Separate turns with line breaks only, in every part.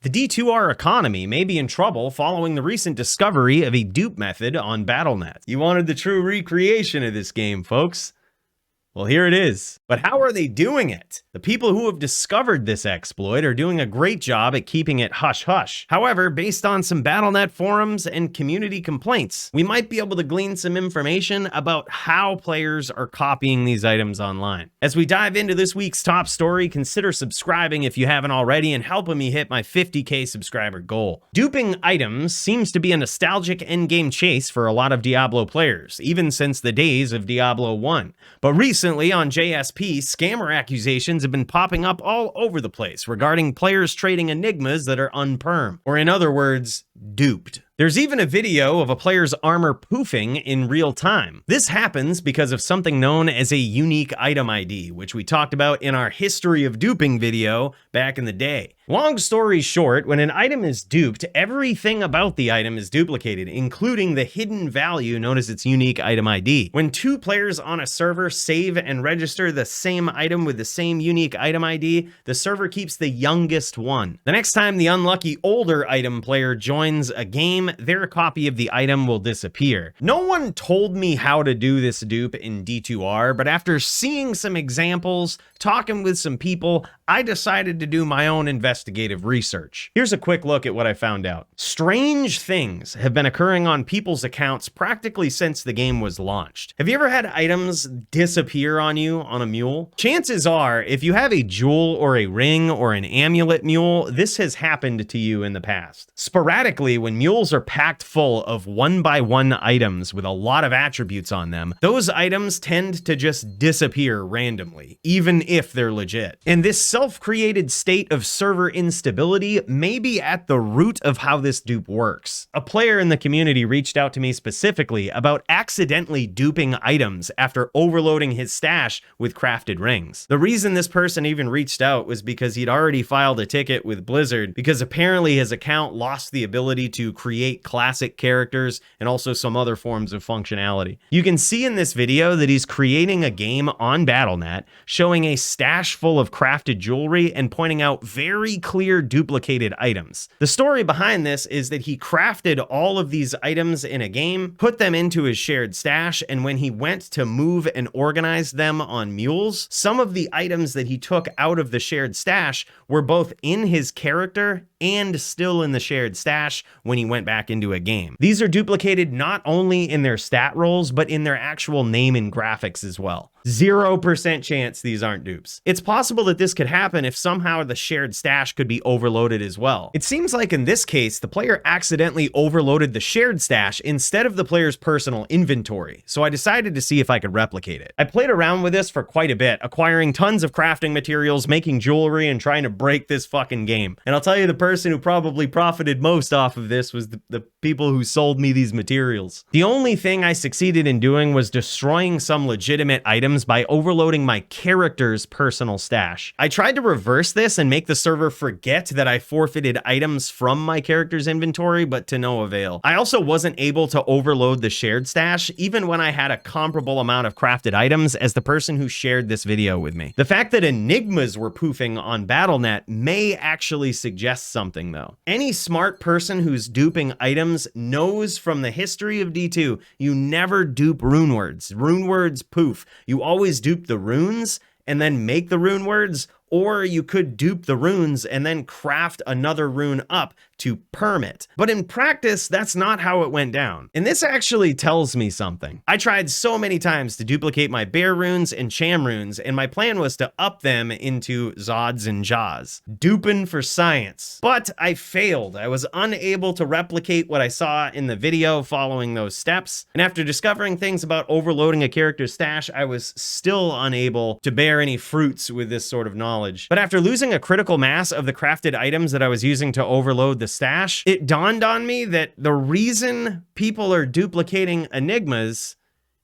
The D2R economy may be in trouble following the recent discovery of a dupe method on Battle.net. You wanted the true recreation of this game, folks. Well, here it is. But how are they doing it? The people who have discovered this exploit are doing a great job at keeping it hush-hush. However, based on some Battle.net forums and community complaints, we might be able to glean some information about how players are copying these items online. As we dive into this week's top story, consider subscribing if you haven't already and helping me hit my 50k subscriber goal. Duping items seems to be a nostalgic endgame chase for a lot of Diablo players, even since the days of Diablo 1. But recently on JSP, scammer accusations have been popping up all over the place regarding players trading enigmas that are unperm, or in other words, duped. There's even a video of a player's armor poofing in real time. This happens because of something known as a unique item ID, which we talked about in our history of duping video back in the day. Long story short, when an item is duped, everything about the item is duplicated, including the hidden value known as its unique item ID. When two players on a server save and register the same item with the same unique item ID, the server keeps the youngest one. The next time the unlucky older item player joins a game, their copy of the item will disappear. No one told me how to do this dupe in D2R, but after seeing some examples, talking with some people, I decided to do my own investigative research. Here's a quick look at what I found out. Strange things have been occurring on people's accounts practically since the game was launched. Have you ever had items disappear on you on a mule? Chances are, if you have a jewel or a ring or an amulet mule, this has happened to you in the past. Sporadically, when mules are packed full of one-by-one items with a lot of attributes on them, those items tend to just disappear randomly, even if they're legit. And this self-created state of server instability may be at the root of how this dupe works. A player in the community reached out to me specifically about accidentally duping items after overloading his stash with crafted rings. The reason this person even reached out was because he'd already filed a ticket with Blizzard because apparently his account lost the ability to create classic characters and also some other forms of functionality. You can see in this video that he's creating a game on Battle.net showing a stash full of crafted jewelry and pointing out very clear duplicated items. The story behind this is that he crafted all of these items in a game, put them into his shared stash, and when he went to move and organize them on mules, some of the items that he took out of the shared stash were both in his character and still in the shared stash when he went back into a game. These are duplicated not only in their stat rolls, but in their actual name and graphics as well. 0% chance these aren't dupes. It's possible that this could happen if somehow the shared stash could be overloaded as well. It seems like in this case, the player accidentally overloaded the shared stash instead of the player's personal inventory, so I decided to see if I could replicate it. I played around with this for quite a bit, acquiring tons of crafting materials, making jewelry, and trying to break this fucking game. And I'll tell you, the person who probably profited most off of this was the people who sold me these materials. The only thing I succeeded in doing was destroying some legitimate items by overloading my character's personal stash. I tried to reverse this and make the server forget that I forfeited items from my character's inventory, but to no avail. I also wasn't able to overload the shared stash, even when I had a comparable amount of crafted items as the person who shared this video with me. The fact that enigmas were poofing on Battle.net may actually suggest something though. Any smart person who's duping items knows from the history of D2, you never dupe rune words. Rune words poof. You always dupe the runes and then make the rune words, or you could dupe the runes and then craft another rune up to perm it. But in practice, that's not how it went down. And this actually tells me something. I tried so many times to duplicate my bear runes and cham runes, and my plan was to up them into Zods and Jaws. Duping for science. But I failed. I was unable to replicate what I saw in the video following those steps. And after discovering things about overloading a character's stash, I was still unable to bear any fruits with this sort of knowledge. But after losing a critical mass of the crafted items that I was using to overload the stash, it dawned on me that the reason people are duplicating enigmas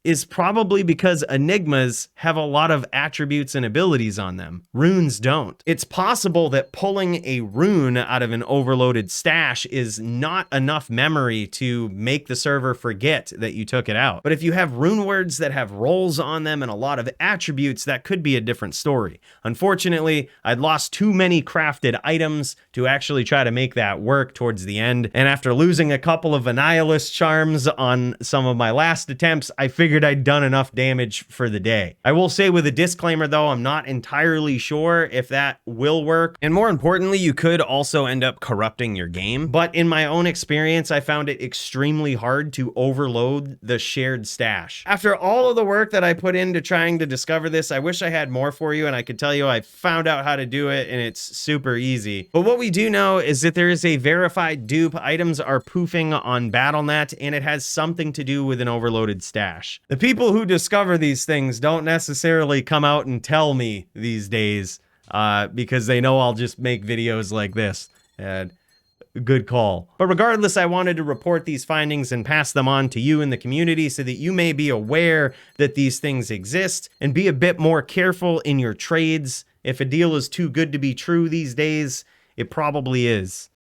is probably because enigmas have a lot of attributes and abilities on them. Runes don't. It's possible that pulling a rune out of an overloaded stash is not enough memory to make the server forget that you took it out. But if you have rune words that have rolls on them and a lot of attributes, that could be a different story. Unfortunately, I'd lost too many crafted items to actually try to make that work towards the end. And after losing a couple of Annihilus charms on some of my last attempts, I figured I'd done enough damage for the day. I will say with a disclaimer though, I'm not entirely sure if that will work. And more importantly, you could also end up corrupting your game. But in my own experience, I found it extremely hard to overload the shared stash. After all of the work that I put into trying to discover this, I wish I had more for you and I could tell you I found out how to do it and it's super easy. But what we do know is that there is a verified dupe. Items are poofing on Battle.net and it has something to do with an overloaded stash. The people who discover these things don't necessarily come out and tell me these days because they know I'll just make videos like this. And good call. But regardless, I wanted to report these findings and pass them on to you in the community so that you may be aware that these things exist and be a bit more careful in your trades. If a deal is too good to be true these days, it probably is.